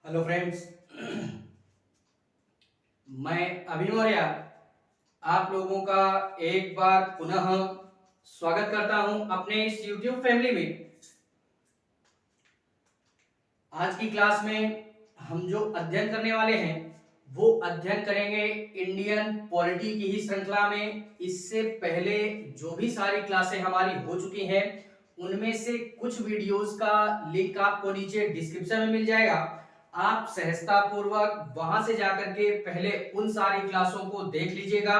Hello friends. मैं अभी मौर्य आप लोगों का एक बार पुनः स्वागत करता हूं अपने इस YouTube फैमिली में। आज की क्लास में हम जो अध्ययन करने वाले हैं वो अध्ययन करेंगे इंडियन पॉलिटी की ही श्रृंखला में। इससे पहले जो भी सारी क्लासें हमारी हो चुकी हैं उनमें से कुछ वीडियोस का लिंक आपको नीचे डिस्क्रिप्शन में मिल जाएगा। आप सहजता पूर्वक वहां से जाकर के पहले उन सारी क्लासों को देख लीजिएगा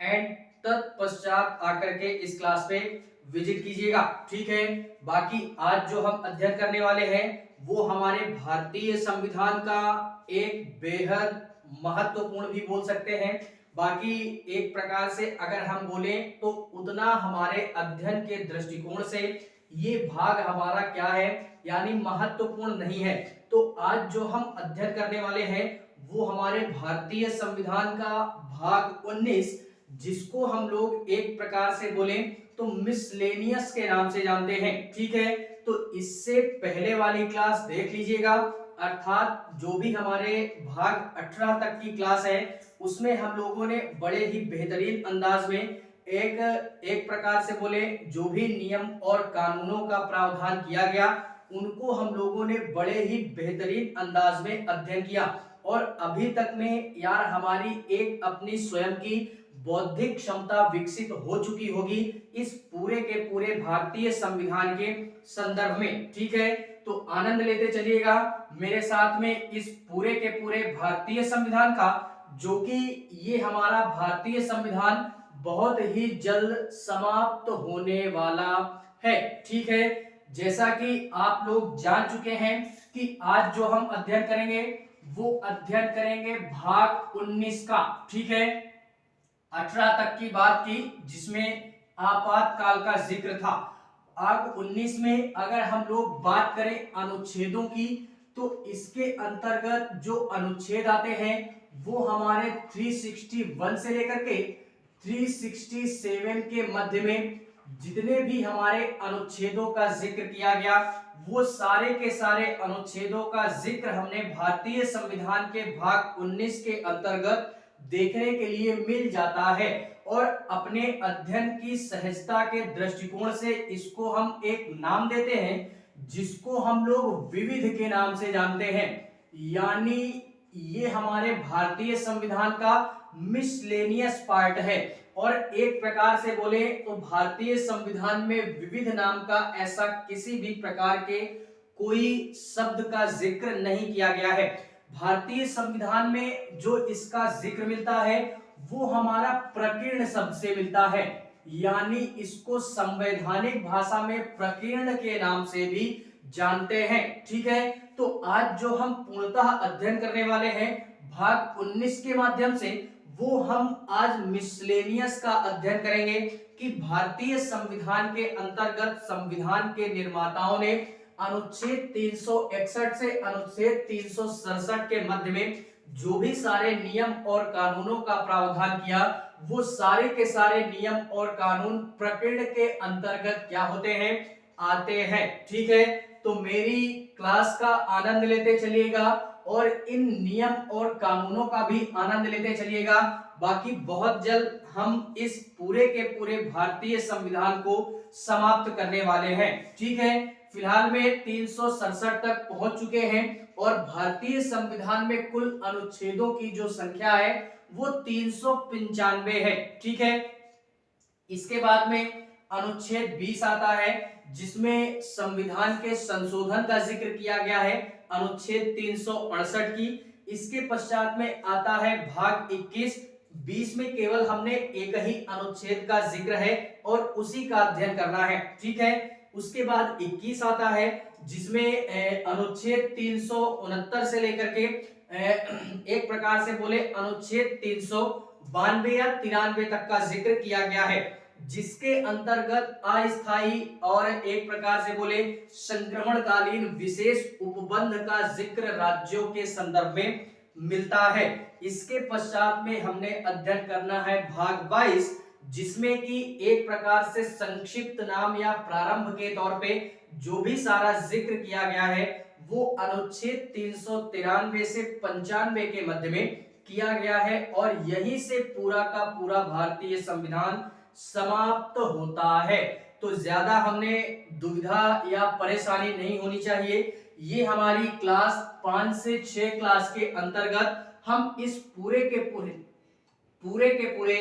एंड तत्पश्चात आकर के इस क्लास पे विजिट कीजिएगा। ठीक है, बाकी आज जो हम अध्ययन करने वाले हैं वो हमारे भारतीय संविधान का एक बेहद महत्वपूर्ण भी बोल सकते हैं। बाकी एक प्रकार से अगर हम बोले तो उतना हमारे अध्ययन के दृष्टिकोण से ये भाग हमारा क्या है यानी महत्वपूर्ण नहीं है। तो आज जो हम अध्ययन करने वाले हैं वो हमारे भारतीय संविधान का भाग 19, जिसको हम लोग एक प्रकार से बोले तो मिसलेनियस के नाम से जानते हैं। ठीक है, तो इससे पहले वाली क्लास देख लीजिएगा, अर्थात जो भी हमारे भाग 18 तक की क्लास है उसमें हम लोगों ने बड़े ही बेहतरीन अंदाज में एक प्रकार से बोले जो भी नियम और कानूनों का प्रावधान किया गया उनको हम लोगों ने बड़े ही बेहतरीन अंदाज में अध्ययन किया। और अभी तक में यार हमारी एक अपनी स्वयं की बौद्धिक क्षमता विकसित हो चुकी होगी इस पूरे के पूरे भारतीय संविधान के संदर्भ में। ठीक है, तो आनंद लेते चलिएगा मेरे साथ में इस पूरे के पूरे भारतीय संविधान का, जो कि ये हमारा भारतीय संविधान बहुत ही जल्द समाप्त होने वाला है। ठीक है, जैसा कि आप लोग जान चुके हैं कि आज जो हम अध्ययन करेंगे वो अध्ययन करेंगे भाग 19 का। ठीक है, 18 तक की बात की जिसमें आपातकाल का जिक्र था। भाग 19 में अगर हम लोग बात करें अनुच्छेदों की तो इसके अंतर्गत जो अनुच्छेद आते हैं वो हमारे 361 से लेकर के 367 के मध्य में जितने भी हमारे अनुच्छेदों का जिक्र किया गया वो सारे के सारे अनुच्छेदों का जिक्र हमने भारतीय संविधान के भाग 19 के अंतर्गत देखने के लिए मिल जाता है। और अपने अध्ययन की सहजता के दृष्टिकोण से इसको हम एक नाम देते हैं जिसको हम लोग विविध के नाम से जानते हैं। यानी ये हमारे भारतीय संविधान का मिसलेनियस पार्ट है। और एक प्रकार से बोले तो भारतीय संविधान में विविध नाम का ऐसा किसी भी प्रकार के कोई शब्द का जिक्र नहीं किया गया है। भारतीय संविधान में जो इसका जिक्र मिलता है वो हमारा प्रकीर्ण शब्द से मिलता है, यानी इसको संवैधानिक भाषा में प्रकीर्ण के नाम से भी जानते हैं। ठीक है, तो आज जो हम पूर्णतः अध्ययन करने वाले हैं भाग 19 के माध्यम से वो हम आज मिसलेनियस का अध्ययन करेंगे कि भारतीय संविधान के अंतर्गत संविधान के निर्माताओं ने अनुच्छेद 361 से अनुच्छेद 367 के मध्य में जो भी सारे नियम और कानूनों का प्रावधान किया वो सारे के सारे नियम और कानून प्रकीर्ण के अंतर्गत क्या होते हैं, आते हैं। ठीक है, तो मेरी क्लास का आनंद लेते चलिएगा और इन नियम और कानूनों का भी आनंद लेते चलिएगा। बाकी बहुत जल्द हम इस पूरे के पूरे भारतीय संविधान को समाप्त करने वाले हैं। ठीक है, फिलहाल में 367 तक पहुंच चुके हैं और भारतीय संविधान में कुल अनुच्छेदों की जो संख्या है वो 395 है। ठीक है, इसके बाद में अनुच्छेद 20 आता है जिसमें संविधान के संशोधन का जिक्र किया गया है अनुच्छेद 368 की। इसके पश्चात में आता है भाग 21। 20 में केवल हमने एक ही अनुच्छेद का जिक्र है और उसी का अध्ययन करना है। ठीक है, उसके बाद 21 आता है जिसमें अनुच्छेद 369 से लेकर के एक प्रकार से बोले अनुच्छेद 392 या 93 तक का जिक्र किया गया है, जिसके अंतर्गत अस्थायी और एक प्रकार से बोले संक्रमणकालीन विशेष उपबंध का जिक्र राज्यों के संदर्भ में मिलता है। इसके पश्चात में हमने अध्ययन करना है भाग 22 जिसमें कि एक प्रकार से संक्षिप्त नाम या प्रारंभ के तौर पे जो भी सारा जिक्र किया गया है वो अनुच्छेद 393 से 95 के मध्य में किया गया है और यहीं से पूरा का पूरा भारतीय संविधान समाप्त होता है। तो ज्यादा हमने दुविधा या परेशानी नहीं होनी चाहिए। ये हमारी क्लास 5 से 6 क्लास के अंतर्गत हम इस पूरे के पूरे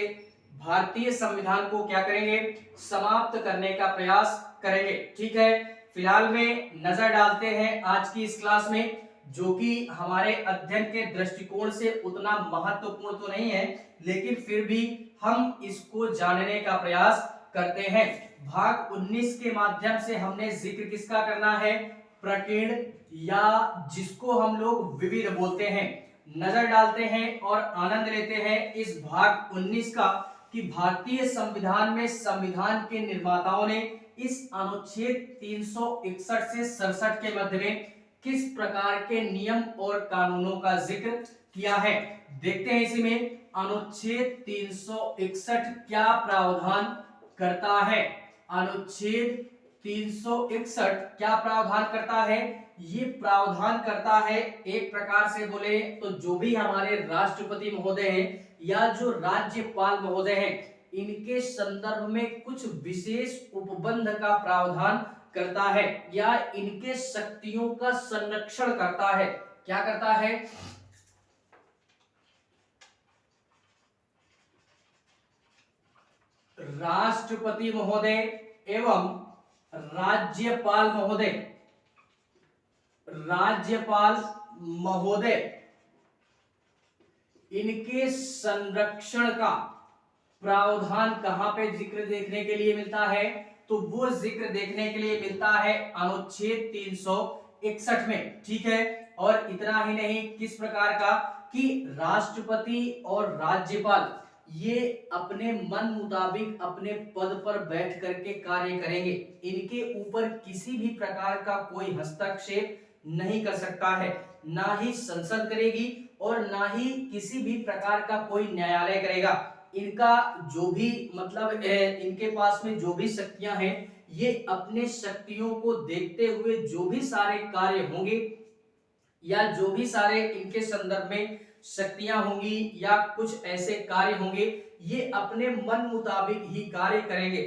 भारतीय संविधान को क्या करेंगे, समाप्त करने का प्रयास करेंगे। ठीक है, फिलहाल में नजर डालते हैं आज की इस क्लास में, जो कि हमारे अध्ययन के दृष्टिकोण से उतना महत्वपूर्ण तो नहीं है, लेकिन फिर भी हम इसको जानने का प्रयास करते हैं। भाग 19 के माध्यम से हमने जिक्र किसका करना है, प्रकीर्ण, या जिसको हम लोग विविध बोलते हैं। नजर डालते हैं और आनंद लेते हैं इस भाग 19 का कि भारतीय संविधान में संविधान के निर्माताओं ने इस अनुच्छेद 361 से 67 के मध्य में किस प्रकार के नियम और कानूनों का जिक्र किया है। देखते हैं इसी में अनुच्छेद 361 क्या प्रावधान करता है। अनुच्छेद 361 क्या प्रावधान करता है, ये प्रावधान करता है एक प्रकार से बोले तो जो भी हमारे राष्ट्रपति महोदय हैं या जो राज्यपाल महोदय हैं, इनके संदर्भ में कुछ विशेष उपबंध का प्रावधान करता है या इनके शक्तियों का संरक्षण करता है। क्या करता है, राष्ट्रपति महोदय एवं राज्यपाल महोदय इनके संरक्षण का प्रावधान कहां पे जिक्र देखने के लिए मिलता है, तो वो जिक्र देखने के लिए मिलता है अनुच्छेद 361 में। ठीक है, और इतना ही नहीं, किस प्रकार का कि राष्ट्रपति और राज्यपाल ये अपने मन मुताबिक अपने पद पर बैठ करके कार्य करेंगे, इनके ऊपर किसी भी प्रकार का कोई हस्तक्षेप नहीं कर सकता है, ना ही संसद करेगी और ना ही किसी भी प्रकार का कोई न्यायालय करेगा। इनका जो भी मतलब इनके पास में जो भी शक्तियां हैं, ये अपने शक्तियों को देखते हुए जो भी सारे कार्य होंगे या जो भी सारे इनके संदर्भ में शक्तियां होंगी या कुछ ऐसे कार्य होंगे, ये अपने मन मुताबिक ही कार्य करेंगे।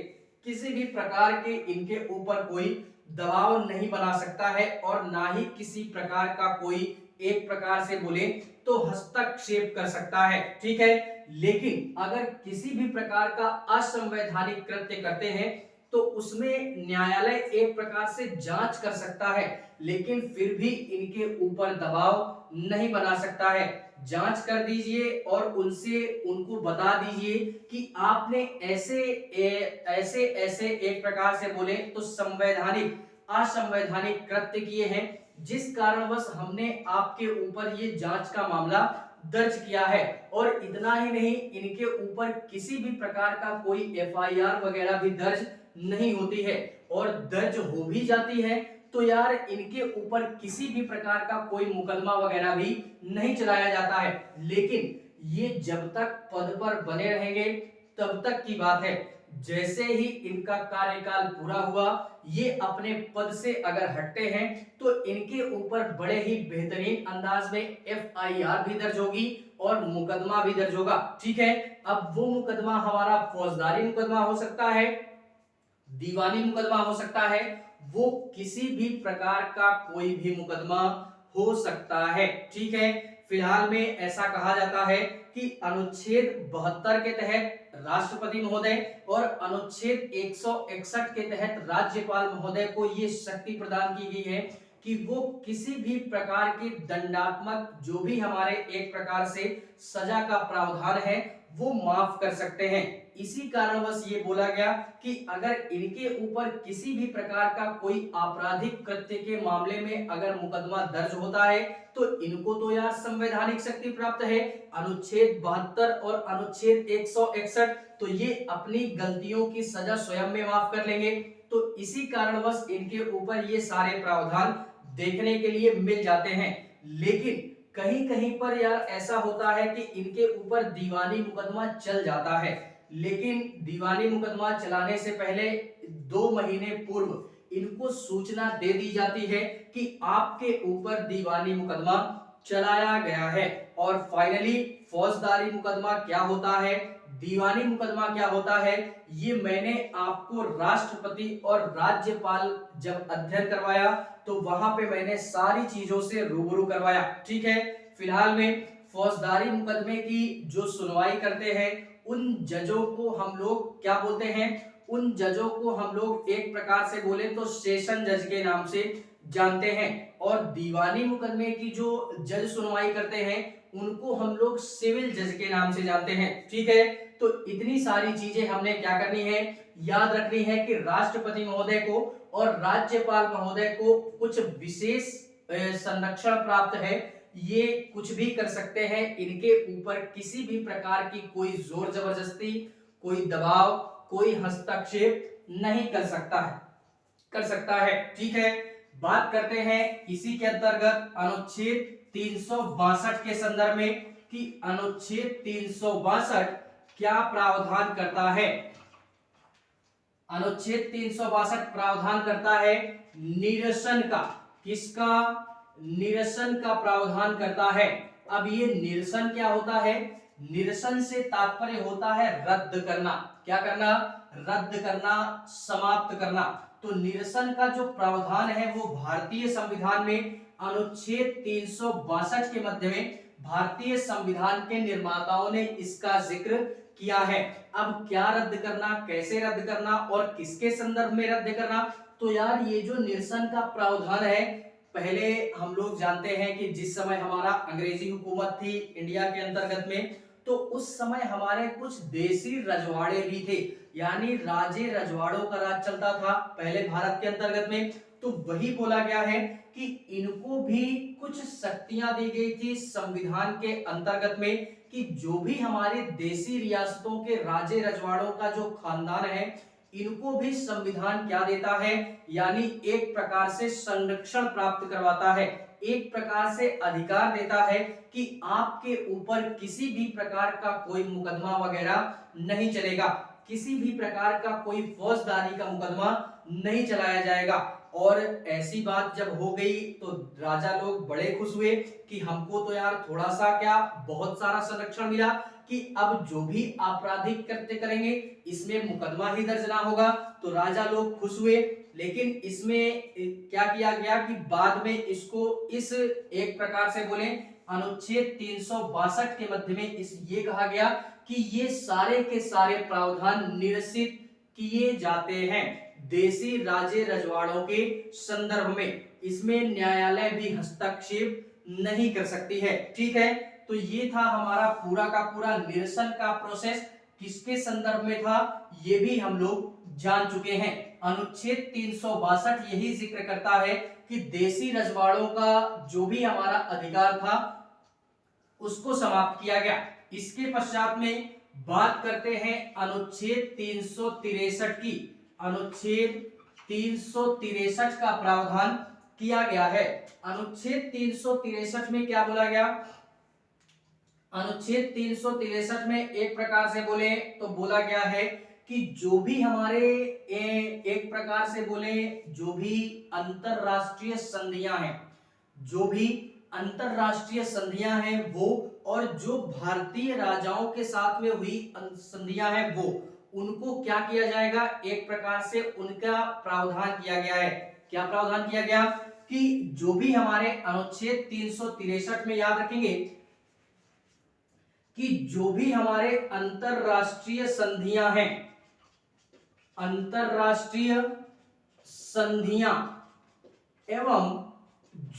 किसी भी प्रकार के इनके ऊपर कोई दबाव नहीं बना सकता है और ना ही किसी प्रकार का कोई एक प्रकार से बोले तो हस्तक्षेप कर सकता है। ठीक है, लेकिन अगर किसी भी प्रकार का असंवैधानिक कृत्य करते हैं तो उसमें न्यायालय एक प्रकार से जांच कर सकता है, लेकिन फिर भी इनके ऊपर दबाव नहीं बना सकता है। जांच कर दीजिए और उनको बता दीजिए कि आपने ऐसे एक प्रकार से बोले तो असंवैधानिक कृत्य किए हैं, जिस कारणवश हमने आपके ऊपर ये जांच का मामला दर्ज किया है। और इतना ही नहीं, इनके ऊपर किसी भी प्रकार का कोई एफआईआर वगैरह भी दर्ज नहीं होती है, और दर्ज हो भी जाती है तो यार इनके ऊपर किसी भी प्रकार का कोई मुकदमा वगैरह भी नहीं चलाया जाता है। लेकिन ये जब तक पद पर बने रहेंगे तब तक की बात है। जैसे ही इनका कार्यकाल पूरा हुआ, ये अपने पद से अगर हटते हैं तो इनके ऊपर बड़े ही बेहतरीन अंदाज में एफआईआर भी दर्ज होगी और मुकदमा भी दर्ज होगा। ठीक है, अब वो मुकदमा हमारा फौजदारी मुकदमा हो सकता है, दीवानी मुकदमा हो सकता है, वो किसी भी प्रकार का कोई भी मुकदमा हो सकता है। ठीक है, फिलहाल में ऐसा कहा जाता है कि अनुच्छेद 72 के तहत राष्ट्रपति महोदय और अनुच्छेद 161 के तहत राज्यपाल महोदय को ये शक्ति प्रदान की गई है कि वो किसी भी प्रकार की दंडात्मक जो भी हमारे एक प्रकार से सजा का प्रावधान है वो माफ कर सकते हैं। इसी कारणवश ये बोला गया कि अगर इनके ऊपर किसी भी प्रकार का कोई आपराधिक कृत्य के मामले में अगर मुकदमा दर्ज होता है तो इनको तो यार संवैधानिक शक्ति प्राप्त है, अनुच्छेद 72 और अनुच्छेद 161, तो ये अपनी गलतियों की सजा स्वयं में माफ कर लेंगे। तो इसी कारणवश इनके ऊपर ये सारे प्रावधान देखने के लिए मिल जाते हैं। लेकिन कहीं कहीं पर यार ऐसा होता है कि इनके ऊपर दीवानी मुकदमा चल जाता है, लेकिन दीवानी मुकदमा चलाने से पहले 2 महीने पूर्व इनको सूचना दे दी जाती है कि आपके ऊपर दीवानी मुकदमा चलाया गया है। और फाइनली फौजदारी मुकदमा क्या होता है, दीवानी मुकदमा क्या होता है, ये मैंने आपको राष्ट्रपति और राज्यपाल जब अध्ययन करवाया तो वहां पे मैंने सारी चीजों से रूबरू करवाया। ठीक है, फिलहाल में फौजदारी मुकदमे की जो सुनवाई करते हैं उन जजों को हम लोग क्या बोलते हैं, उन जजों को हम लोग एक प्रकार से बोले तो सेशन जज के नाम से जानते हैं। और दीवानी मुकदमे की जो जज सुनवाई करते हैं उनको हम लोग सिविल जज के नाम से जानते हैं। ठीक है, तो इतनी सारी चीजें हमने क्या करनी है, याद रखनी है कि राष्ट्रपति महोदय को और राज्यपाल महोदय को कुछ विशेष संरक्षण प्राप्त है। ये कुछ भी कर सकते हैं, इनके ऊपर किसी भी प्रकार की कोई जोर जबरदस्ती, कोई दबाव, कोई हस्तक्षेप नहीं कर सकता है। ठीक है, बात करते हैं इसी के अंतर्गत अनुच्छेद 362 के संदर्भ में कि अनुच्छेद 362 क्या प्रावधान करता है। अनुच्छेद 362 प्रावधान करता है निरसन का, किसका, निरसन का प्रावधान करता है। अब ये निरसन क्या होता है, निरसन से तात्पर्य होता है रद्द करना। क्या करना, रद्द करना, समाप्त करना। तो निरसन का जो प्रावधान है वो भारतीय संविधान में अनुच्छेद 362 के मध्य में भारतीय संविधान के निर्माताओं ने इसका जिक्र किया है। अब क्या रद्द करना, कैसे रद्द करना और किसके संदर्भ में रद्द करना, तो यार ये जो निरसन का प्रावधान है, पहले हम लोग जानते हैं कि जिस समय हमारा अंग्रेजी हुकूमत थी इंडिया के अंतर्गत में, तो उस समय हमारे कुछ देसी रजवाड़े भी थे, यानी राजे रजवाड़ों का राज चलता था पहले भारत के अंतर्गत में। तो वही बोला गया है कि इनको भी कुछ शक्तियां दी गई थी संविधान के अंतर्गत में कि जो भी हमारे देसी रियासतों के राजे रजवाड़ों का जो खानदान है इनको भी संविधान क्या देता है, यानी एक प्रकार से संरक्षण प्राप्त करवाता है, एक प्रकार से अधिकार देता है कि आपके ऊपर किसी भी प्रकार का कोई मुकदमा वगैरह नहीं चलेगा, किसी भी प्रकार का कोई फौजदारी का मुकदमा नहीं चलाया जाएगा। और ऐसी बात जब हो गई तो राजा लोग बड़े खुश हुए कि हमको तो यार थोड़ा सा क्या बहुत सारा संरक्षण मिला कि अब जो भी आपराधिक कृत्य करेंगे इसमें मुकदमा ही दर्ज ना होगा। तो राजा लोग खुश हुए, लेकिन इसमें क्या किया गया कि बाद में इसको इस एक प्रकार से बोले अनुच्छेद 362 के मध्य में इस ये कहा गया कि ये सारे के सारे प्रावधान निरसित किए जाते हैं देसी राजे रजवाड़ों के संदर्भ में, इसमें न्यायालय भी हस्तक्षेप नहीं कर सकती है। ठीक है, तो ये था हमारा पूरा का पूरा निरसन का प्रोसेस, किसके संदर्भ में था ये भी हम लोग जान चुके हैं। अनुच्छेद 362 यही जिक्र करता है कि देसी रजवाड़ों का जो भी हमारा अधिकार था उसको समाप्त किया गया। इसके पश्चात में बात करते हैं अनुच्छेद 363 की। अनुच्छेद 363 का प्रावधान किया गया है। अनुच्छेद 363 में क्या बोला गया, अनुच्छेद 363 में एक प्रकार से बोले तो बोला गया है कि जो भी हमारे एक प्रकार से बोले जो भी अंतरराष्ट्रीय संधियां हैं, जो भी अंतरराष्ट्रीय संधियां हैं वो, और जो भारतीय राजाओं के साथ में हुई संधियां हैं वो, उनको क्या किया जाएगा, एक प्रकार से उनका प्रावधान किया गया है। क्या प्रावधान किया गया कि जो भी हमारे अनुच्छेद 363 में याद रखेंगे कि जो भी हमारे अंतरराष्ट्रीय संधियां हैं, अंतरराष्ट्रीय संधियां एवं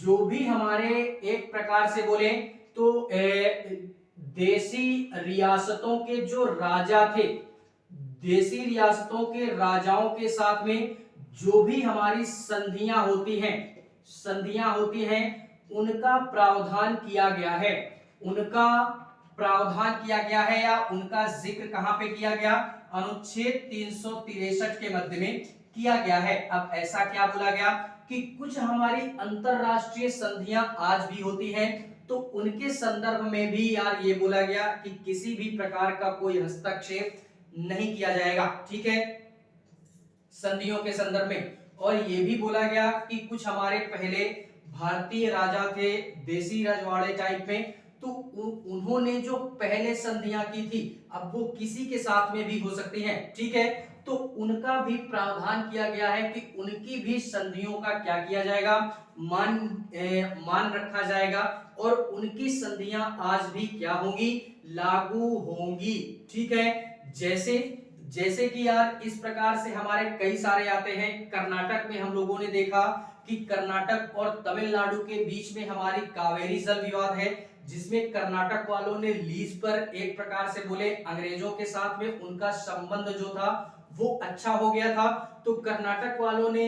जो भी हमारे एक प्रकार से बोले तो देसी रियासतों के जो राजा थे, देसी रियासतों के राजाओं के साथ में जो भी हमारी संधियां होती हैं उनका प्रावधान किया गया है, उनका प्रावधान किया गया है या उनका जिक्र कहां पे किया गया, अनुच्छेद 363 के मध्य में किया गया है। अब ऐसा क्या बोला गया कि कुछ हमारी अंतरराष्ट्रीय संधियां आज भी होती हैं तो उनके संदर्भ में भी यार ये बोला गया कि किसी भी प्रकार का कोई हस्तक्षेप नहीं किया जाएगा। ठीक है, संधियों के संदर्भ में। और ये भी बोला गया कि कुछ हमारे पहले भारतीय राजा थे देसी रजवाड़े टाइप में, तो उन्होंने जो पहले संधियां की थी अब वो किसी के साथ में भी हो सकती हैं, ठीक है। तो उनका भी प्रावधान किया गया है कि उनकी भी संधियों का क्या किया जाएगा, मान रखा जाएगा और उनकी संधियां आज भी क्या होंगी, लागू होंगी, ठीक है। जैसे जैसे कि यार इस प्रकार से हमारे कई सारे आते हैं। कर्नाटक में हम लोगों ने देखा कि कर्नाटक और तमिलनाडु के बीच में हमारी कावेरी जल विवाद है, जिसमें कर्नाटक वालों ने लीज पर एक प्रकार से बोले अंग्रेजों के साथ में उनका संबंध जो था वो अच्छा हो गया था। तो कर्नाटक वालों ने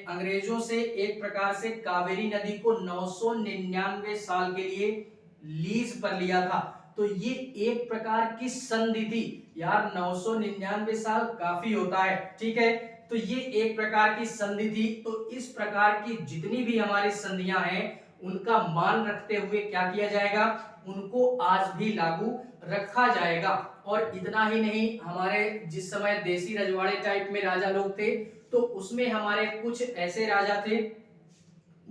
अंग्रेजों से एक प्रकार से कावेरी नदी को 999 साल के लिए लीज पर लिया था। तो ये एक प्रकार की संधि थी यार, 999 साल काफी होता है, ठीक है। तो ये एक प्रकार की संधि थी। तो इस प्रकार की जितनी भी हमारी संधियां हैं उनका मान रखते हुए क्या किया जाएगा, उनको आज भी लागू रखा जाएगा। और इतना ही नहीं, हमारे जिस समय देसी रजवाड़े टाइप में राजा लोग थे तो उसमें हमारे कुछ ऐसे राजा थे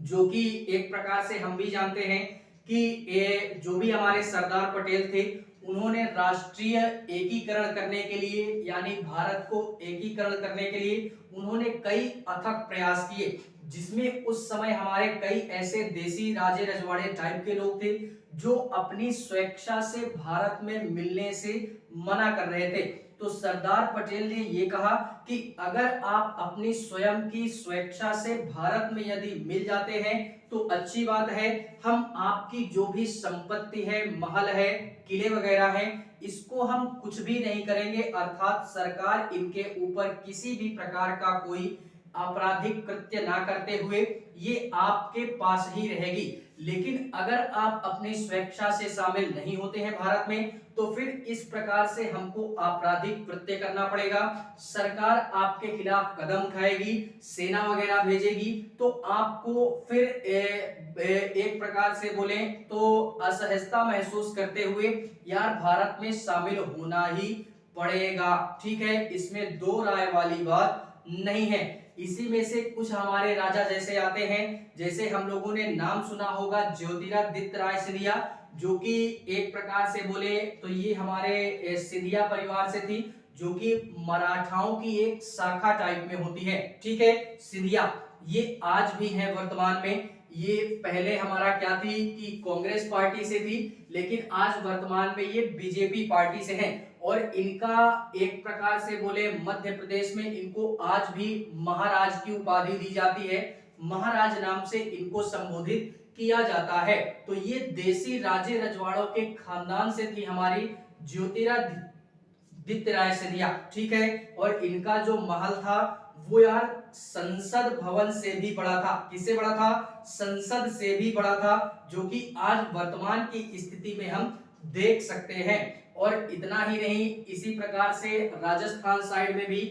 जो कि एक प्रकार से हम भी जानते हैं कि ये जो भी हमारे सरदार पटेल थे उन्होंने राष्ट्रीय एकीकरण करने के लिए यानी भारत को एकीकरण करने के लिए उन्होंने कई अथक प्रयास किए, जिसमें उस समय हमारे कई ऐसे देसी राजे रजवाड़े टाइप के लोग थे जो अपनी स्वेच्छा से भारत में मिलने से मना कर रहे थे। तो सरदार पटेल ने ये कहा कि अगर आप अपनी स्वयं की स्वेच्छा से भारत में यदि मिल जाते हैं तो अच्छी बात है, हम आपकी जो भी संपत्ति है, महल है, किले वगैरह हैं, इसको हम कुछ भी नहीं करेंगे, अर्थात सरकार इनके ऊपर किसी भी प्रकार का कोई आपराधिक कृत्य ना करते हुए ये आपके पास ही रहेगी। लेकिन अगर आप अपनी स्वेच्छा से शामिल नहीं होते हैं भारत में तो फिर इस प्रकार से हमको आपराधिक कृत्य करना पड़ेगा, सरकार आपके खिलाफ कदम उठाएगी, सेना वगैरह भेजेगी, तो आपको फिर एक प्रकार से बोले तो असहजता महसूस करते हुए यार भारत में शामिल होना ही पड़ेगा, ठीक है। इसमें दो राय वाली बात नहीं है। इसी में से कुछ हमारे राजा जैसे आते हैं, जैसे हम लोगों ने नाम सुना होगा ज्योतिरादित्य राय सिंधिया, जो कि एक प्रकार से बोले तो ये हमारे सिंधिया परिवार से थी, जो कि मराठाओं की एक शाखा टाइप में होती है, ठीक है। सिंधिया ये आज भी है वर्तमान में। ये पहले हमारा क्या थी कि कांग्रेस पार्टी से थी, लेकिन आज वर्तमान में ये बीजेपी पार्टी से है। और इनका एक प्रकार से बोले मध्य प्रदेश में इनको आज भी महाराज की उपाधि दी जाती है, महाराज नाम से इनको संबोधित किया जाता है। तो ये देसी राजे रजवाड़ों के खानदान से थी हमारी ज्योतिरादित्य राय सिंधिया, ठीक है। और इनका जो महल था वो यार संसद भवन से भी बड़ा था। किससे बड़ा था, संसद से भी बड़ा था, जो कि आज वर्तमान की स्थिति में हम देख सकते हैं। और इतना ही नहीं, इसी प्रकार से राजस्थान साइड में भी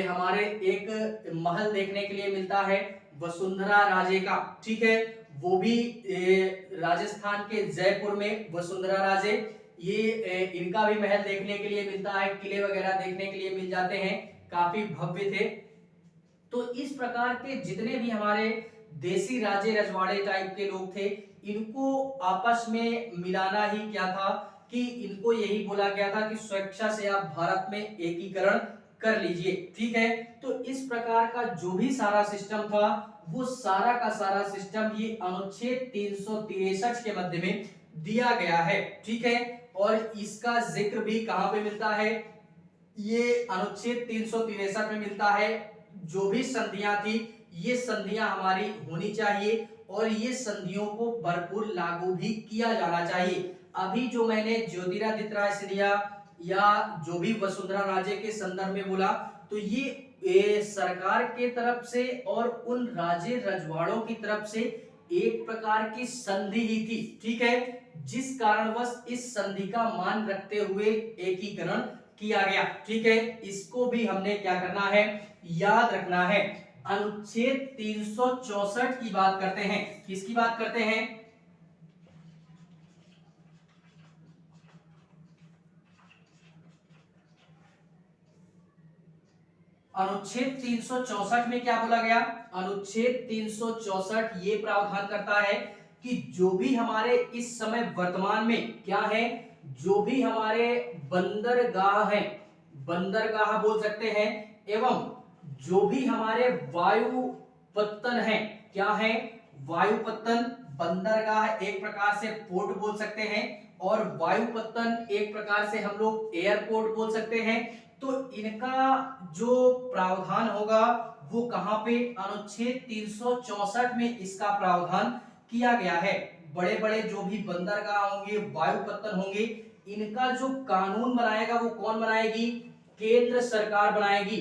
हमारे एक महल देखने के लिए मिलता है वसुंधरा राजे का, ठीक है। वो भी राजस्थान के जयपुर में वसुंधरा राजे, ये इनका भी महल देखने के लिए मिलता है, किले वगैरह देखने के लिए मिल जाते हैं, काफी भव्य थे। तो इस प्रकार के जितने भी हमारे देसी राजे रजवाड़े टाइप के लोग थे इनको आपस में मिलाना ही क्या था कि इनको यही बोला गया था कि स्वेच्छा से आप भारत में एकीकरण कर लीजिए, ठीक है। तो इस प्रकार का जो भी सारा सिस्टम था वो सारा का सारा सिस्टम ये अनुच्छेद 363 के मध्य में दिया गया है, ठीक है। और इसका जिक्र भी कहां पे मिलता है, ये अनुच्छेद 363 में मिलता है। जो भी संधियां थी ये संधियां हमारी होनी चाहिए और ये संधियों को भरपूर लागू भी किया जाना चाहिए। अभी जो मैंने ज्योतिरादित्य राय सिंधिया या जो भी वसुंधरा राजे के संदर्भ में बोला तो ये सरकार के तरफ से और उन राजे रजवाड़ों की तरफ से एक प्रकार की संधि ही थी, ठीक है, जिस कारणवश इस संधि का मान रखते हुए एकीकरण किया गया, ठीक है। इसको भी हमने क्या करना है, याद रखना है। अनुच्छेद 364 की बात करते हैं, किसकी बात करते हैं, अनुच्छेद 364 में क्या बोला गया? अनुच्छेद 364 ये प्रावधान करता है कि जो भी हमारे इस समय वर्तमान में क्या है, जो भी हमारे बंदरगाह हैं, बंदरगाह बोल सकते हैं, एवं जो भी हमारे वायु पत्तन है, क्या है? वायुपत्तन। बंदरगाह एक प्रकार से पोर्ट बोल सकते हैं और वायुपत्तन एक प्रकार से हम लोग एयरपोर्ट बोल सकते हैं। तो इनका जो प्रावधान होगा वो कहां पे? अनुच्छेद 364 में इसका प्रावधान किया गया है। बड़े बड़े जो भी बंदरगाह होंगे, वायुपत्तन होंगे, इनका जो कानून बनाएगा वो कौन बनाएगी? केंद्र सरकार बनाएगी।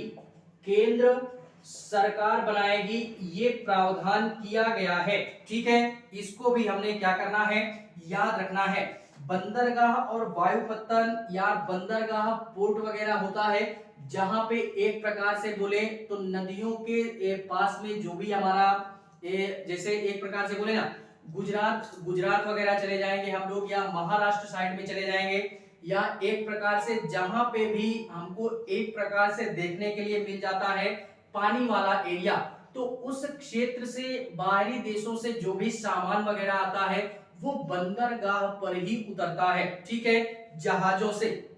केंद्र सरकार बनाएगी, ये प्रावधान किया गया है। ठीक है, इसको भी हमने क्या करना है? याद रखना है। बंदरगाह और वायुपत्तन या बंदरगाह पोर्ट वगैरह होता है जहां पे एक प्रकार से बोले तो नदियों के पास में जो भी हमारा जैसे एक प्रकार से बोले ना, गुजरात वगैरह चले जाएंगे हम लोग, या महाराष्ट्र साइड में चले जाएंगे, या एक प्रकार से जहां पे भी हमको एक प्रकार से देखने के लिए मिल जाता है पानी वाला एरिया, तो उस क्षेत्र से बाहरी देशों से जो भी सामान वगैरह आता है वो बंदरगाह पर ही उतरता है। ठीक है, जहाजों से।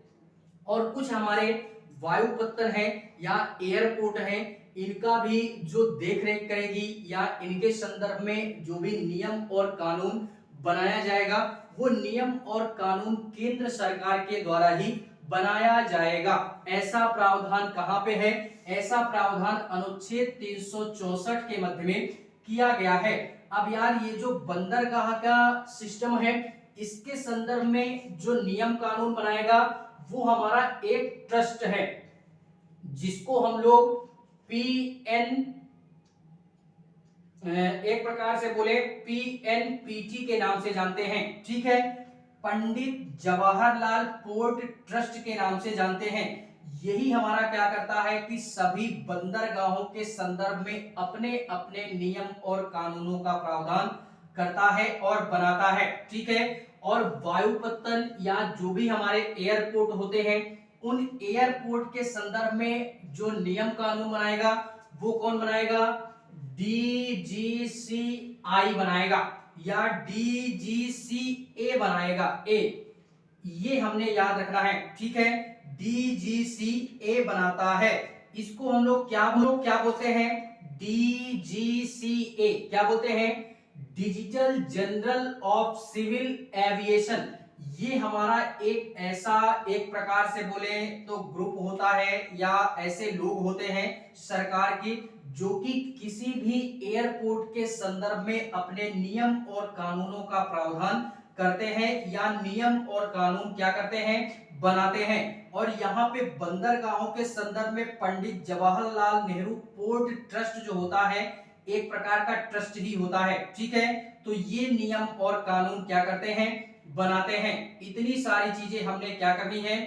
और कुछ हमारे वायुपत्तन है या एयरपोर्ट है, इनका भी जो देख रेख करेगी या इनके संदर्भ में जो भी नियम और कानून बनाया जाएगा वो नियम और कानून केंद्र सरकार के द्वारा ही बनाया जाएगा। ऐसा प्रावधान कहां पे है? ऐसा प्रावधान अनुच्छेद 364 के मध्य में किया गया है। अब यार ये जो बंदरगाह का सिस्टम है इसके संदर्भ में जो नियम कानून बनाएगा वो हमारा एक ट्रस्ट है जिसको हम लोग पीएन एक प्रकार से बोले पीएनपीटी के नाम से जानते हैं। ठीक है, पंडित जवाहरलाल पोर्ट ट्रस्ट के नाम से जानते हैं। यही हमारा क्या करता है कि सभी बंदरगाहों के संदर्भ में अपने अपने नियम और कानूनों का प्रावधान करता है और बनाता है। ठीक है, और वायुपत्तन या जो भी हमारे एयरपोर्ट होते हैं उन एयरपोर्ट के संदर्भ में जो नियम कानून बनाएगा वो कौन बनाएगा? डीजीसीआई बनाएगा या डीजीसीए बनाएगा। ए ये हमने याद रखना है। ठीक है, डीजीसीए बनाता है। इसको हम लोग क्या बोलते हैं? डीजीसीए क्या बोलते हैं? Digital journal of civil aviation. ये हमारा एक ऐसा एक प्रकार से बोले तो ग्रुप होता है या ऐसे लोग होते हैं सरकार की जो कि किसी भी एयरपोर्ट के संदर्भ में अपने नियम और कानूनों का प्रावधान करते हैं या नियम और कानून क्या करते हैं? बनाते हैं। और यहाँ पे बंदरगाहों के संदर्भ में पंडित जवाहरलाल नेहरू पोर्ट ट्रस्ट जो होता है एक प्रकार का ट्रस्ट ही होता है। ठीक है, तो ये नियम और कानून क्या करते हैं? बनाते हैं। इतनी सारी चीजें हमने क्या करनी है?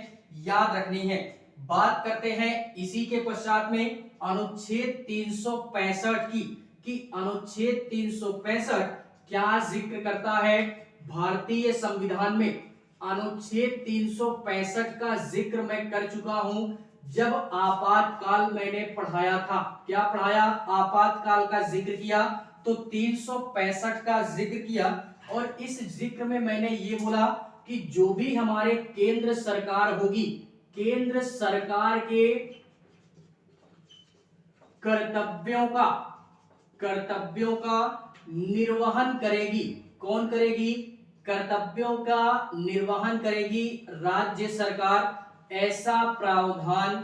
याद रखनी है। बात करते हैं इसी के पश्चात में अनुच्छेद 365 की, कि अनुच्छेद 365 क्या जिक्र करता है भारतीय संविधान में। अनुच्छेद 365 का जिक्र मैं कर चुका हूं जब आपातकाल मैंने पढ़ाया था। क्या पढ़ाया? आपातकाल का जिक्र किया, तो 365 का जिक्र किया और इस जिक्र में मैंने ये बोला कि जो भी हमारे केंद्र सरकार होगी, केंद्र सरकार के कर्तव्यों का निर्वहन करेगी। कौन करेगी? कर्तव्यों का निर्वहन करेगी राज्य सरकार। ऐसा प्रावधान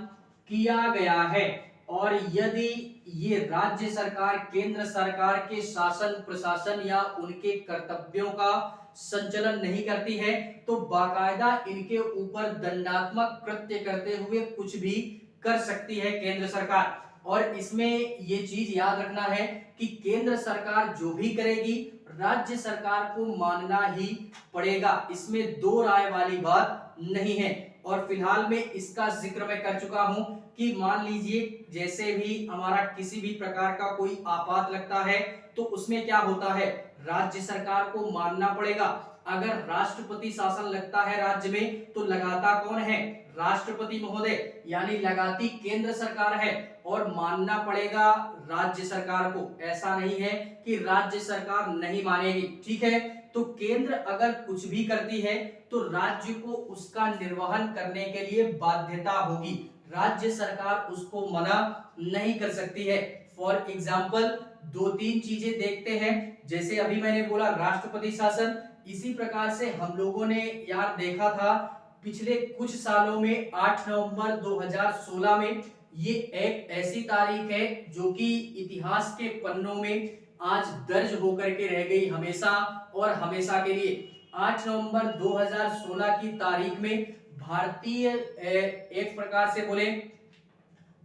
किया गया है। और यदि ये राज्य सरकार केंद्र सरकार के शासन प्रशासन या उनके कर्तव्यों का संचालन नहीं करती है तो बाकायदा इनके ऊपर दंडात्मक कृत्य करते हुए कुछ भी कर सकती है केंद्र सरकार। और इसमें ये चीज याद रखना है कि केंद्र सरकार जो भी करेगी राज्य सरकार को मानना ही पड़ेगा। इसमें दो राय वाली बात नहीं है। और फिलहाल में इसका जिक्र मैं कर चुका हूं कि मान लीजिए जैसे भी हमारा किसी भी प्रकार का कोई आपात लगता है तो उसमें क्या होता है? राज्य सरकार को मानना पड़ेगा। अगर राष्ट्रपति शासन लगता है राज्य में तो लगाता कौन है? राष्ट्रपति महोदय, यानी लगाती केंद्र सरकार है और मानना पड़ेगा राज्य सरकार को। ऐसा नहीं है कि राज्य सरकार नहीं मानेगी, ठीक है। तो केंद्र अगर कुछ भी करती है तो राज्य को उसका निर्वहन करने के लिए बाध्यता होगी, राज्य सरकार उसको मना नहीं कर सकती है। फॉर एग्जाम्पल दो तीन चीजें देखते हैं, जैसे अभी मैंने बोला राष्ट्रपति शासन, इसी प्रकार से हम लोगों ने यार देखा था पिछले कुछ सालों में 8 नवंबर 2016 में, ये एक ऐसी तारीख है जो कि इतिहास के पन्नों में आज दर्ज होकर के रह गई हमेशा और हमेशा के लिए। 8 नवंबर 2016 की तारीख में भारतीय एक प्रकार से बोले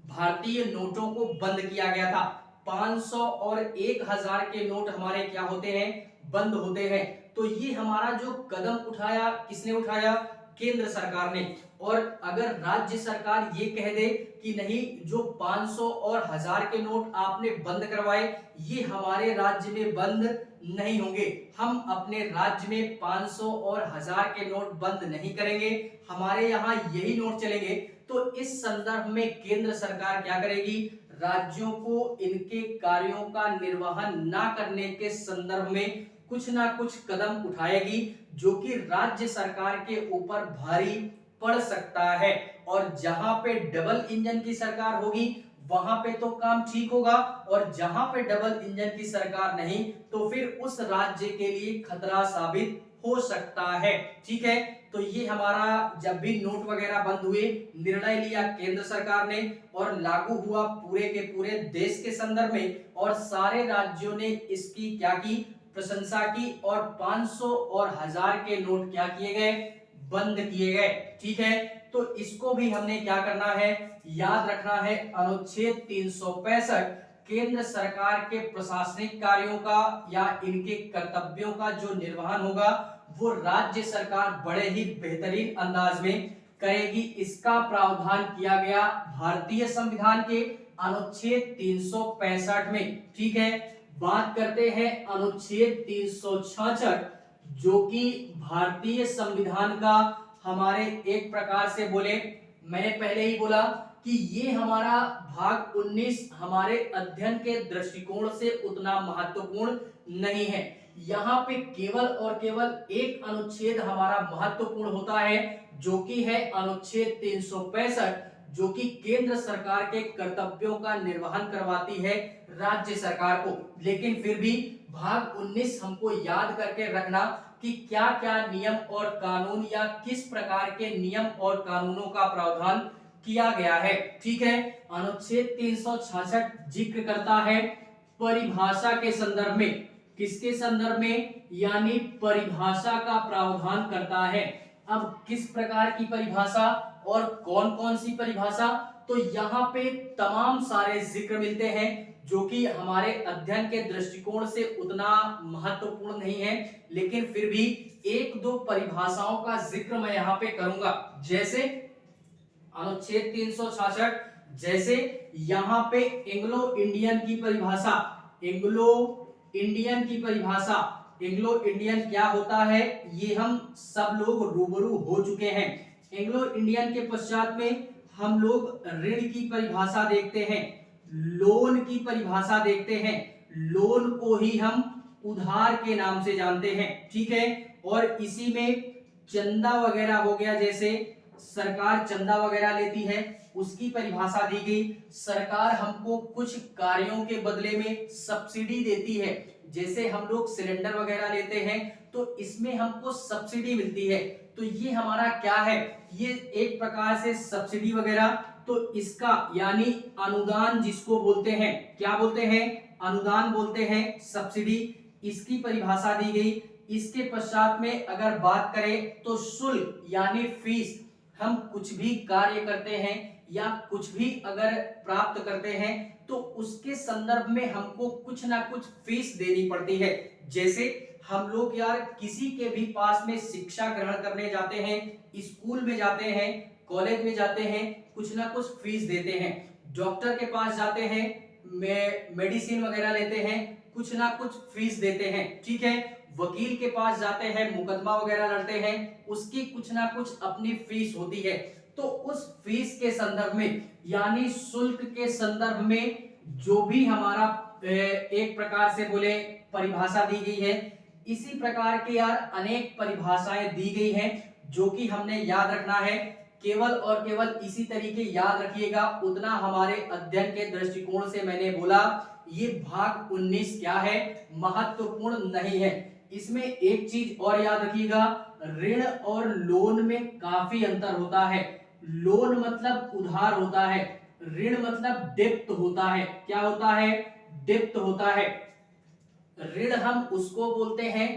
भारतीय नोटों को बंद किया गया था। 500 और 1000 के नोट हमारे क्या होते हैं, बंद होते हैं। तो ये हमारा जो कदम उठाया, किसने उठाया, केंद्र सरकार ने। और अगर राज्य सरकार ये कह दे कि नहीं, जो 500 और 1000 के नोट आपने बंद करवाए ये हमारे राज्य में बंद नहीं होंगे, हम अपने राज्य में 500 और 1000 के नोट बंद नहीं करेंगे, हमारे यहाँ यही नोट चलेंगे, तो इस संदर्भ में केंद्र सरकार क्या करेगी, राज्यों को इनके कार्यों का निर्वहन ना करने के संदर्भ में कुछ ना कुछ कदम उठाएगी, जो कि राज्य सरकार के ऊपर भारी पड़ सकता है। और जहां पे डबल इंजन की सरकार होगी वहां पे तो काम ठीक होगा, और जहां पे डबल इंजन की सरकार नहीं तो फिर उस राज्य के लिए खतरा साबित हो सकता है, ठीक है। तो ये हमारा जब भी नोट वगैरह बंद हुए, निर्णय लिया केंद्र सरकार ने और लागू हुआ पूरे के पूरे देश के संदर्भ में, और सारे राज्यों ने इसकी क्या की, प्रशंसा की, और 500 और 1000 के नोट क्या किए गए, बंद किए गए, ठीक है। तो इसको भी हमने क्या करना है, याद रखना है। अनुच्छेद 365 केंद्र सरकार के प्रशासनिक कार्यों का या इनके कर्तव्यों का जो निर्वहन होगा वो राज्य सरकार बड़े ही बेहतरीन अंदाज में करेगी। इसका प्रावधान किया गया भारतीय संविधान के अनुच्छेद 365 में, ठीक है। बात करते हैं अनुच्छेद 366, जो कि भारतीय संविधान का हमारे एक प्रकार से बोले, मैंने पहले ही बोला कि ये हमारा भाग 19 हमारे अध्ययन के दृष्टिकोण से उतना महत्वपूर्ण नहीं है। यहाँ पे केवल और केवल एक अनुच्छेद हमारा महत्वपूर्ण होता है, जो कि है अनुच्छेद 365, जो कि केंद्र सरकार के कर्तव्यों का निर्वहन करवाती है राज्य सरकार को। लेकिन फिर भी भाग 19 हमको याद करके रखना कि क्या क्या नियम और कानून या किस प्रकार के नियम और कानूनों का प्रावधान किया गया है, ठीक है। अनुच्छेद 366 जिक्र करता है परिभाषा के संदर्भ में, किसके संदर्भ में, यानी परिभाषा का प्रावधान करता है। अब किस प्रकार की परिभाषा और कौन कौन सी परिभाषा, तो यहाँ पे तमाम सारे जिक्र मिलते हैं जो कि हमारे अध्ययन के दृष्टिकोण से उतना महत्वपूर्ण नहीं है, लेकिन फिर भी एक दो परिभाषाओं का जिक्र मैं यहाँ पे करूंगा। जैसे अनुच्छेद 366, जैसे यहाँ पे एंग्लो इंडियन की परिभाषा, एंग्लो इंडियन की परिभाषा, एंग्लो इंडियन क्या होता है ये हम सब लोग रूबरू हो चुके हैं। एंग्लो इंडियन के पश्चात में हम लोग ऋण की परिभाषा देखते हैं, लोन की परिभाषा देखते हैं, लोन को ही हम उधार के नाम से जानते हैं, ठीक है। और इसी में चंदा वगैरह हो गया, जैसे सरकार चंदा वगैरह लेती है उसकी परिभाषा दी गई। सरकार हमको कुछ कार्यों के बदले में सब्सिडी देती है, जैसे हम लोग सिलेंडर वगैरह लेते हैं तो इसमें हमको सब्सिडी मिलती है, तो ये हमारा क्या है, ये एक प्रकार से सब्सिडी वगैरह। तो इसका यानी अनुदान जिसको बोलते हैं, क्या बोलते हैं, अनुदान बोलते हैं, सब्सिडी, इसकी परिभाषा दी गई। इसके पश्चात में अगर बात करें तो शुल्क यानी फीस, हम कुछ भी कार्य करते हैं या कुछ भी अगर प्राप्त करते हैं तो उसके संदर्भ में हमको कुछ ना कुछ फीस देनी पड़ती है। जैसे हम लोग यार किसी के भी पास में शिक्षा ग्रहण करने जाते हैं, स्कूल में जाते हैं, कॉलेज में जाते हैं, कुछ ना कुछ फीस देते हैं। डॉक्टर के पास जाते हैं, मेडिसिन वगैरह लेते हैं, कुछ ना कुछ फीस देते हैं, ठीक है। वकील के पास जाते हैं, मुकदमा वगैरह लड़ते हैं, उसकी कुछ ना कुछ अपनी फीस होती है। तो उस फीस के संदर्भ में यानी शुल्क के संदर्भ में जो भी हमारा एक प्रकार से बोले परिभाषा दी गई है, इसी प्रकार के यार अनेक परिभाषाएं दी गई हैं जो कि हमने याद रखना है। केवल और केवल इसी तरीके याद रखिएगा, उतना हमारे अध्ययन के दृष्टिकोण से मैंने बोला ये भाग 19 क्या है, महत्वपूर्ण नहीं है। इसमें एक चीज और याद रखिएगा, ऋण और लोन में काफी अंतर होता है। लोन मतलब उधार होता है, ऋण मतलब डेप्ट होता है। क्या होता है? डेप्ट होता है। ऋण हम उसको बोलते हैं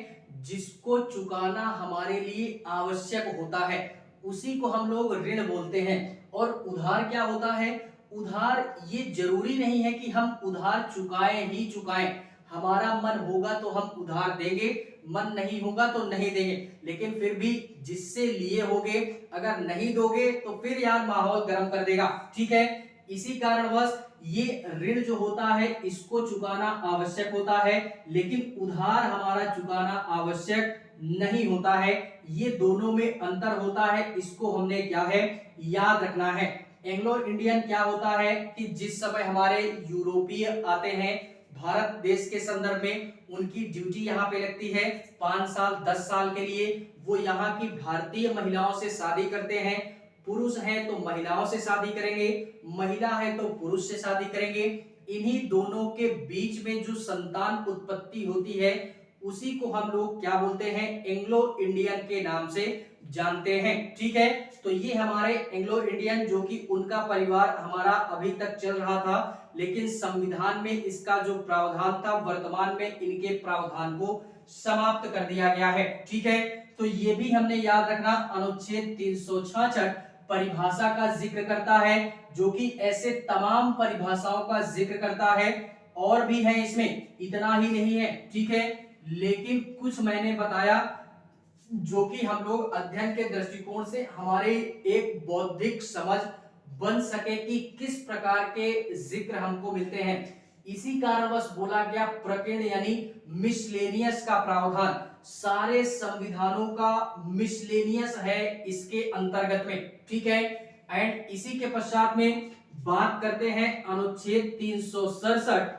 जिसको चुकाना हमारे लिए आवश्यक होता है, उसी को हम लोग ऋण बोलते हैं। और उधार क्या होता है? उधार ये जरूरी नहीं है कि हम उधार चुकाएं ही चुकाएं, हमारा मन होगा तो हम उधार देंगे, मन नहीं होगा तो नहीं देंगे, लेकिन फिर भी जिससे लिए होगे अगर नहीं दोगे तो फिर यार माहौल गर्म कर देगा, ठीक है। इसी कारणवश ये ऋण जो होता है इसको चुकाना आवश्यक होता है, लेकिन उधार हमारा चुकाना आवश्यक नहीं होता है। ये दोनों में अंतर होता है, इसको हमने क्या है याद रखना है। एंग्लो इंडियन क्या होता है कि जिस समय हमारे यूरोपीय आते हैं भारत देश के संदर्भ में, उनकी ड्यूटी यहाँ पे लगती है 5 साल 10 साल के लिए। वो यहाँ की भारतीय महिलाओं से शादी करते हैं, पुरुष है तो महिलाओं से शादी करेंगे, महिला है तो पुरुष से शादी करेंगे। इन्हीं दोनों के बीच में जो संतान उत्पत्ति होती है उसी को हम लोग क्या बोलते हैं, एंग्लो इंडियन के नाम से जानते हैं, ठीक है। तो ये हमारे एंग्लो इंडियन जो कि उनका परिवार हमारा अभी तक चल रहा था, लेकिन संविधान में इसका जो प्रावधान था वर्तमान में इनके प्रावधान को समाप्त कर दिया गया है, ठीक है। तो ये भी हमने याद रखना, अनुच्छेद 366 परिभाषा का जिक्र करता है, जो कि ऐसे तमाम परिभाषाओं का जिक्र करता है। और भी है इसमें, इतना ही नहीं है, ठीक है, लेकिन कुछ मैंने बताया जो कि हम लोग अध्ययन के दृष्टिकोण से हमारे एक बौद्धिक समझ बन सके कि किस प्रकार के जिक्र हमको मिलते हैं। इसी कारणवश बोला गया प्रकीर्ण यानी मिसलेनियस का प्रावधान सारे संविधानों का मिसलेनियस है इसके अंतर्गत में, ठीक है। एंड इसी के पश्चात में बात करते हैं अनुच्छेद 367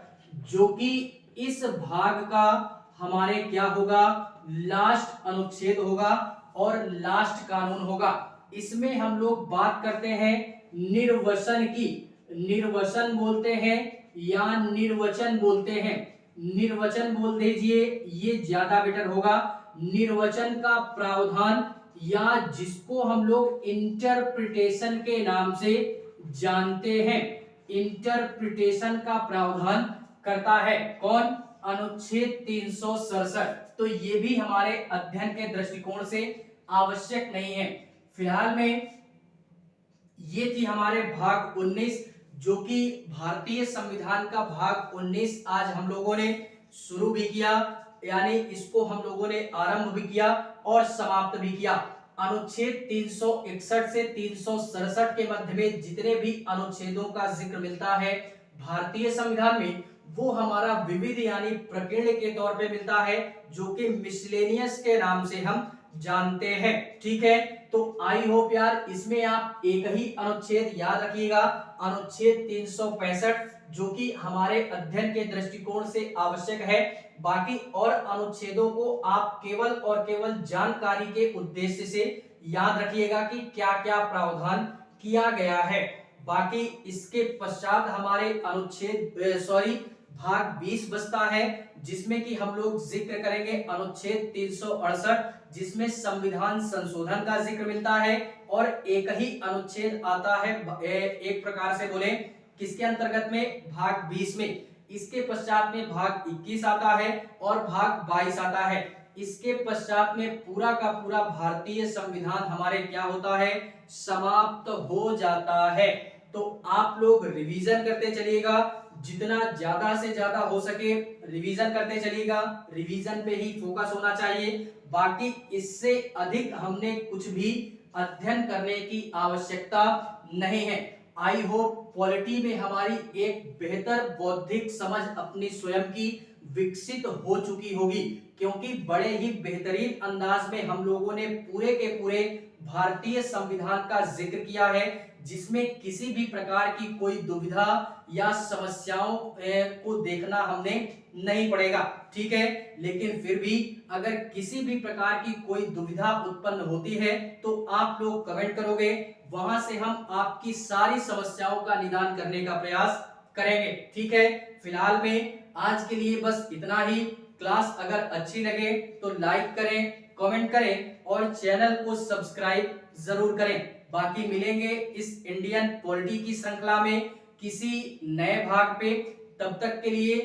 जो कि इस भाग का हमारे क्या होगा, लास्ट अनुच्छेद होगा और लास्ट कानून होगा। इसमें हम लोग बात करते हैं निर्वसन की, निर्वसन बोलते हैं या निर्वचन बोलते हैं, निर्वचन बोल दीजिए ये ज्यादा बेटर होगा। निर्वचन का प्रावधान या जिसको हम लोग इंटरप्रिटेशन के नाम से जानते हैं, इंटरप्रिटेशन का प्रावधान करता है कौन, अनुच्छेद 367। तो ये भी हमारे अध्ययन के दृष्टिकोण से आवश्यक नहीं है। फिलहाल में ये थी हमारे भाग 19 जो कि भारतीय संविधान का भाग 19 आज हम लोगों ने शुरू भी किया, यानी इसको हम लोगों ने आरंभ भी किया और समाप्त भी किया। अनुच्छेद 361 से 367 के मध्य में जितने भी अनुच्छेदों का जिक्र मिलता है भारतीय संविधान में, वो हमारा विविध यानी प्रकीर्ण के तौर पे मिलता है, जो कि मिसलेनियस के नाम से हम जानते हैं, ठीक है। तो आई होप यार इसमें आप एक ही अनुच्छेद याद रखिएगा, अनुच्छेद 365 जो कि हमारे अध्ययन के दृष्टिकोण से आवश्यक है। बाकी और अनुच्छेदों को आप केवल और केवल जानकारी के उद्देश्य से याद रखिएगा कि क्या क्या प्रावधान किया गया है। बाकी इसके पश्चात हमारे अनुच्छेद भाग 20 बचता है, जिसमें कि हम लोग जिक्र करेंगे अनुच्छेद 368 जिसमें संविधान संशोधन का जिक्र मिलता है, और एक ही अनुच्छेद आता है एक प्रकार से बोले किसके अंतर्गत में, भाग 20 में। इसके पश्चात में भाग 21 आता है और भाग 22 आता है। इसके पश्चात में पूरा का पूरा भारतीय संविधान हमारे क्या होता है, समाप्त हो जाता है। तो आप लोग रिवीजन करते चलिएगा, जितना ज्यादा से ज्यादा हो सके रिवीजन करते चलिएगा, रिवीजन पे ही फोकस होना चाहिए। बाकी इससे अधिक हमने कुछ भी अध्ययन करने की आवश्यकता नहीं है। आई होप पॉलिटी में हमारी एक बेहतर बौद्धिक समझ अपनी स्वयं की विकसित हो चुकी होगी, क्योंकि बड़े ही बेहतरीन अंदाज में हम लोगों ने पूरे के पूरे भारतीय संविधान का जिक्र किया है, जिसमें किसी भी प्रकार की कोई दुविधा या समस्याओं को देखना हमने नहीं पड़ेगा, ठीक है। लेकिन फिर भी अगर किसी भी प्रकार की कोई दुविधा उत्पन्न होती है तो आप लोग कमेंट करोगे, वहां से हम आपकी सारी समस्याओं का निदान करने का प्रयास करेंगे, ठीक है। फिलहाल में आज के लिए बस इतना ही। क्लास अगर अच्छी लगे तो लाइक करें, कमेंट करें और चैनल को सब्सक्राइब जरूर करें। बाकी मिलेंगे इस इंडियन पॉलिटी की श्रृंखला में किसी नए भाग पे। तब तक के लिए